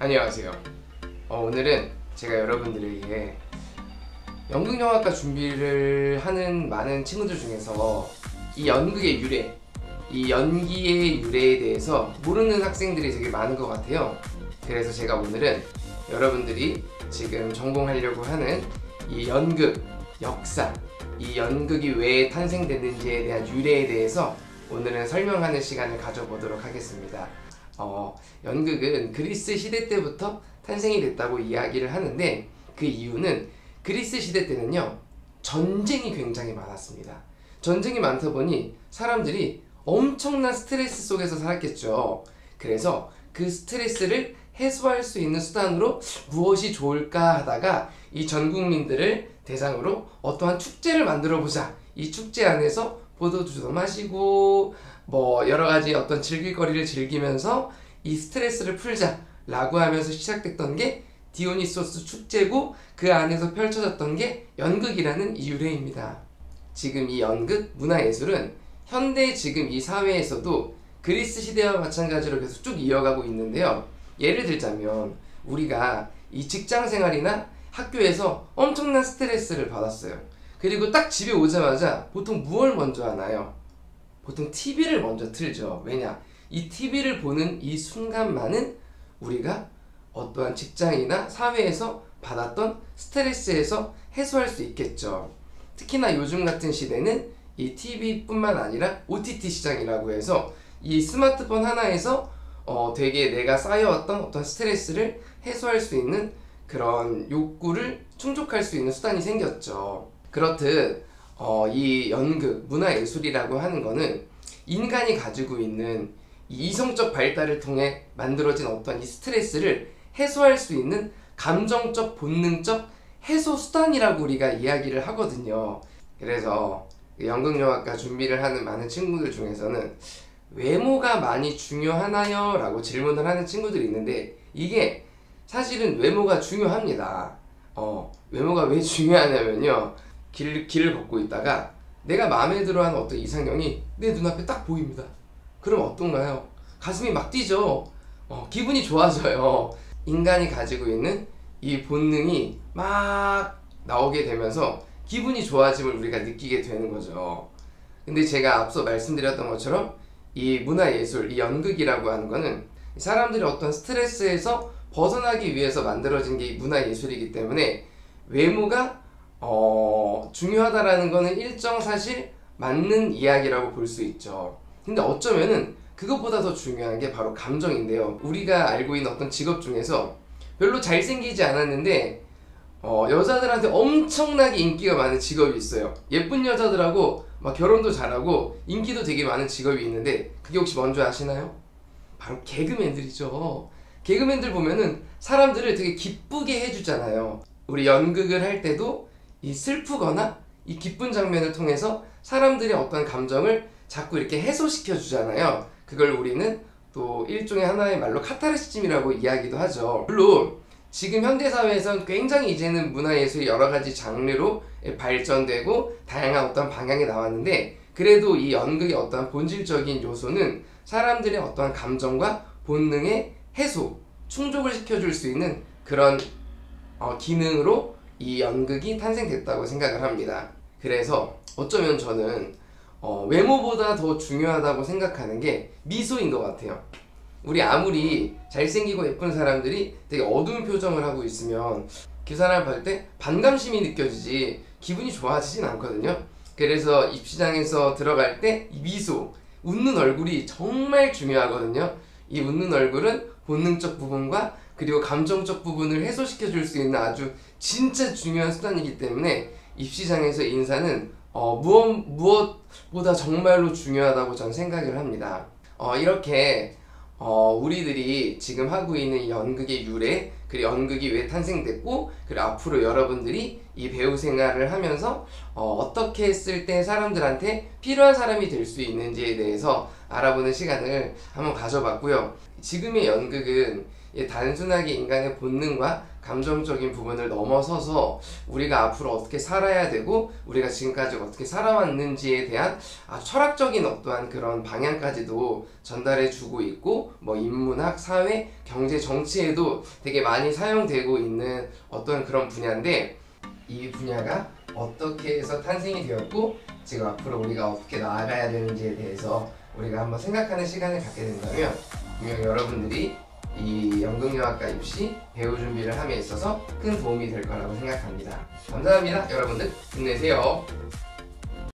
안녕하세요. 오늘은 제가 여러분들을 위해 연극영화과 준비를 하는 많은 친구들 중에서 이 연극의 유래, 이 연기의 유래에 대해서 모르는 학생들이 되게 많은 것 같아요. 그래서 제가 오늘은 여러분들이 지금 전공하려고 하는 이 연극 역사, 이 연극이 왜 탄생됐는지에 대한 유래에 대해서 오늘은 설명하는 시간을 가져보도록 하겠습니다. 연극은 그리스 시대 때부터 탄생이 됐다고 이야기를 하는데, 그 이유는 그리스 시대 때는요, 전쟁이 굉장히 많았습니다. 전쟁이 많다 보니 사람들이 엄청난 스트레스 속에서 살았겠죠. 그래서 그 스트레스를 해소할 수 있는 수단으로 무엇이 좋을까 하다가 이 전 국민들을 대상으로 어떠한 축제를 만들어 보자. 이 축제 안에서 포도주도 마시고 여러가지 어떤 즐길거리를 즐기면서 이 스트레스를 풀자 라고 하면서 시작됐던 게 디오니소스 축제고, 그 안에서 펼쳐졌던 게 연극이라는 이 유래입니다. 지금 이 연극 문화예술은 현대 지금 이 사회에서도 그리스 시대와 마찬가지로 계속 쭉 이어가고 있는데요. 예를 들자면 우리가 이 직장생활이나 학교에서 엄청난 스트레스를 받았어요. 그리고 딱 집에 오자마자 보통 무엇을 먼저 하나요? 보통 TV를 먼저 틀죠. 왜냐? 이 TV를 보는 이 순간만은 우리가 어떠한 직장이나 사회에서 받았던 스트레스에서 해소할 수 있겠죠. 특히나 요즘 같은 시대는 이 TV뿐만 아니라 OTT 시장이라고 해서 이 스마트폰 하나에서 되게 내가 쌓여왔던 어떤 스트레스를 해소할 수 있는 그런 욕구를 충족할 수 있는 수단이 생겼죠. 그렇듯 이 연극, 문화예술이라고 하는 거는 인간이 가지고 있는 이 이성적 발달을 통해 만들어진 어떤 이 스트레스를 해소할 수 있는 감정적, 본능적 해소 수단이라고 우리가 이야기를 하거든요. 그래서 연극영화과 준비를 하는 많은 친구들 중에서는 외모가 많이 중요하나요? 라고 질문을 하는 친구들이 있는데, 이게 사실은 외모가 중요합니다. 외모가 왜 중요하냐면요, 길을 걷고 있다가 내가 마음에 들어하는 어떤 이상형이 내 눈앞에 딱 보입니다. 그럼 어떤가요? 가슴이 막 뛰죠. 기분이 좋아져요. 인간이 가지고 있는 이 본능이 막 나오게 되면서 기분이 좋아짐을 우리가 느끼게 되는 거죠. 근데 제가 앞서 말씀드렸던 것처럼 이 문화예술, 이 연극이라고 하는 거는 사람들이 어떤 스트레스에서 벗어나기 위해서 만들어진 게 문화예술이기 때문에 외모가 중요하다라는 거는 일정 사실 맞는 이야기라고 볼 수 있죠. 근데 어쩌면은 그것보다 더 중요한 게 바로 감정인데요. 우리가 알고 있는 어떤 직업 중에서 별로 잘생기지 않았는데 여자들한테 엄청나게 인기가 많은 직업이 있어요. 예쁜 여자들하고 막 결혼도 잘하고 인기도 되게 많은 직업이 있는데, 그게 혹시 뭔지 아시나요? 바로 개그맨들이죠. 개그맨들 보면은 사람들을 되게 기쁘게 해주잖아요. 우리 연극을 할 때도 이 슬프거나 이 기쁜 장면을 통해서 사람들의 어떤 감정을 자꾸 이렇게 해소시켜 주잖아요. 그걸 우리는 또 일종의 하나의 말로 카타르시즘이라고 이야기도 하죠. 물론 지금 현대사회에선 굉장히 이제는 문화예술이 여러가지 장르로 발전되고 다양한 어떤 방향이 나왔는데, 그래도 이 연극의 어떤 본질적인 요소는 사람들의 어떠한 감정과 본능의 해소, 충족을 시켜줄 수 있는 그런 기능으로 이 연극이 탄생됐다고 생각을 합니다. 그래서 어쩌면 저는 외모보다 더 중요하다고 생각하는 게 미소인 것 같아요. 우리 아무리 잘생기고 예쁜 사람들이 되게 어두운 표정을 하고 있으면 그 사람을 볼 때 반감심이 느껴지지 기분이 좋아지진 않거든요. 그래서 입시장에서 들어갈 때 이 미소, 웃는 얼굴이 정말 중요하거든요. 이 웃는 얼굴은 본능적 부분과 그리고 감정적 부분을 해소시켜 줄 수 있는 아주 진짜 중요한 수단이기 때문에 입시장에서 인사는 무엇보다 정말로 중요하다고 저는 생각을 합니다. 이렇게 우리들이 지금 하고 있는 연극의 유래, 그리고 연극이 왜 탄생됐고, 그리고 앞으로 여러분들이 이 배우 생활을 하면서 어떻게 했을 때 사람들한테 필요한 사람이 될 수 있는지에 대해서 알아보는 시간을 한번 가져봤고요. 지금의 연극은 단순하게 인간의 본능과 감정적인 부분을 넘어서서 우리가 앞으로 어떻게 살아야 되고 우리가 지금까지 어떻게 살아왔는지에 대한 철학적인 어떠한 그런 방향까지도 전달해 주고 있고, 뭐 인문학, 사회, 경제, 정치에도 되게 많이 사용되고 있는 어떤 그런 분야인데, 이 분야가 어떻게 해서 탄생이 되었고 지금 앞으로 우리가 어떻게 나아가야 되는지에 대해서 우리가 한번 생각하는 시간을 갖게 된다면 분명 여러분들이 이 연극영화과 입시 배우 준비를 함에 있어서 큰 도움이 될 거라고 생각합니다. 감사합니다. 여러분들 힘내세요.